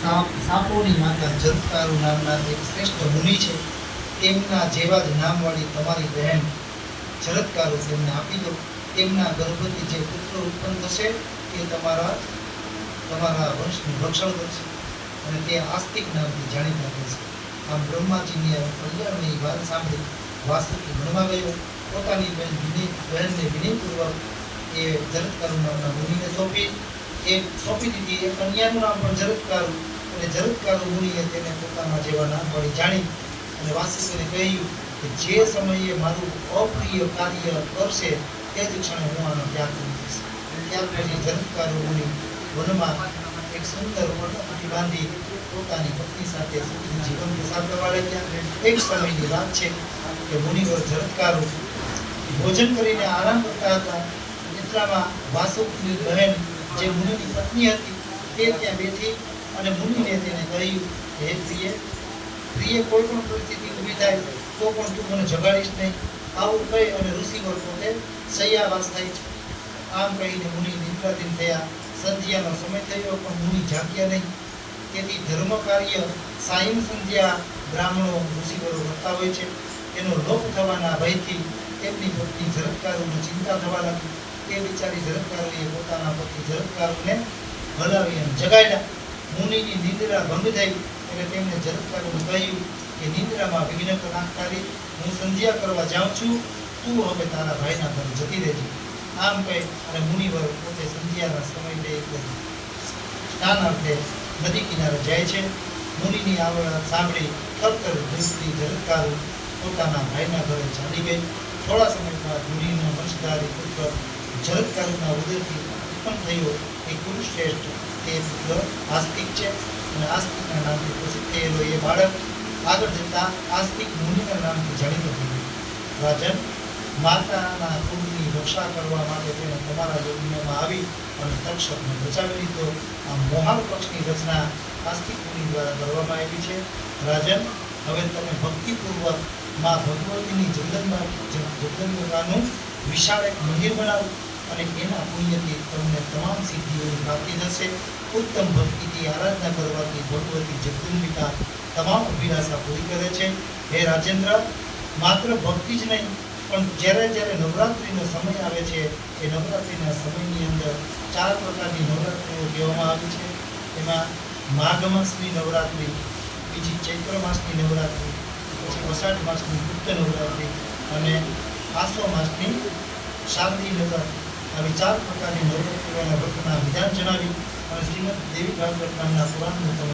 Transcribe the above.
સાપોની માતા જરત્કારુ નામના એક શ્રેષ્ઠ મુનિ છે. તેમના જેવા જ નામવાળી તમારી બહેન જરત્કારુ તેમને આપી દો. તેમના ગર્ભથી જે પુત્ર ઉત્પન્ન થશે તે તમારા વંશનું રક્ષણ કરશે અને તે આસ્તિક નામથી જાણીતા થશે. આમ બ્રહ્માજીની કલ્યાણની વાત સાંભળી વાસુકી ભણવા ગયો. પોતાની બહેનને વિનયપૂર્વક એ જરત્કારુ નામના મુનિને સોંપી દીધી. એ કન્યાનું નામ પણ જરત્કારુ, અને જરત્કારુ મુનિએ તેને પોતાના જેવા નામવાળી જાણી અને વાસુકીને કહ્યું કે જે સમયે મારું અપ્રિય કાર્ય કરશે તે જ ક્ષણે હું આનો ત્યાગ કરી દઈશ. ત્યાર પછી જરત્કારુ મુનિ વનમાં એક સુંદર પર્ણકુટી બાંધી પોતાની પત્ની સાથે સુખી જીવન પસાર કરવા લાગ્યા. એક સમયની વાત છે કે મુનિવર જરત્કારુ ભોજન કરીને આરામ કરતા હતા. એટલામાં વાસુકીની બહેન જે મુનિની પત્ની હતી તે ત્યાં બેઠી અને મુનિને તેને કહ્યું કે હે પ્રિય, કોઈ પણ પરિસ્થિતિ ઊભી થાય તો પણ તું મને જગાડીશ નહીં. આવું કહી અને ઋષિવર પોતે શય્યાવાસ થાય છે. આમ કહીને મુનિ નિદ્રાધીન થયા. સંધ્યાનો સમય થયો પણ મુનિ જાગ્યા નહીં. તેથી ધર્મ કાર્ય સાયં સંધ્યા બ્રાહ્મણો ઋષિવરો કરતા હોય છે. એનો લોપ થવાના ભયથી તેમની પત્ની જરત્કારુને ચિંતા થવા લાગી. તે બિચારી જરત્કારુએ પોતાના પતિ જરત્કારુને હલાવી અને જગાડ્યા. મુનિની નિંદ્રા ભંગ થઈ એટલે તેમણે જરત્કારુને કહ્યું કે નિંદ્રામાં વિઘ્ન નાખનારી હું સંધ્યા કરવા જાઉં છું, તું હવે તારા ભાઈના ઘરે જતી રહેજે. આમ કહી અને મુનિવર પોતે સંધ્યાના સમયે સ્નાનાર્થે નદી કિનારે જાય છે. મુનિની આ વાત સાંભળી થરથર ધ્રુજતી જરત્કારુ પોતાના ભાઈના ઘરે ચાલી ગઈ. થોડા સમય બાદ મુનિનો વંશધારી પુત્ર જરત્કારુના ઉદરથી ઉત્પન્ન થયો એ કુરુશ્રેષ્ઠ તે પુત્ર આસ્તિક છે અને આસ્તિકના નામથી પ્રસિદ્ધ થયેલો એ બાળક આગળ જતા આસ્તિક મુનિના નામથી જાણીતો થયો. રાજન, માતાના કુળની રક્ષા કરવા માટે તેને તમારા યજ્ઞમાં આવી અને તક્ષકને બચાવી લીધો. આ મોહાળ પક્ષની રચના આસ્તિક મુનિ દ્વારા કરવામાં આવી છે. રાજન, હવે તમે ભક્તિપૂર્વક માં ભગવતીની જગદંબાનું વિશાળ એક મંદિર બનાવો અને એના પુણ્યથી તમને તમામ સિદ્ધિઓની પ્રાપ્તિ થશે. ઉત્તમ ભક્તિથી આરાધના કરવાથી ભગવતી જગદંબિકા તમામ અભિલાષા પૂરી કરે છે. હે રાજેન્દ્ર, માત્ર ભક્તિ જ નહીં પણ જ્યારે નવરાત્રિનો સમય આવે છે એ નવરાત્રિના સમયની અંદર 4 પ્રકારની નવરાત્રિઓ કહેવામાં આવી છે. એમાં માઘ માસની નવરાત્રિ, બીજી ચૈત્ર માસની નવરાત્રિ, પછી અષાઢ માસની ગુપ્ત નવરાત્રિ અને આસો માસની શારદી નવરાત્રિ. આવી 4 પ્રકારની નવરાત્રિઓના વ્રતના વિધાન જણાવી અને શ્રીમદ દેવી ભાગવત નામના પુરાણનું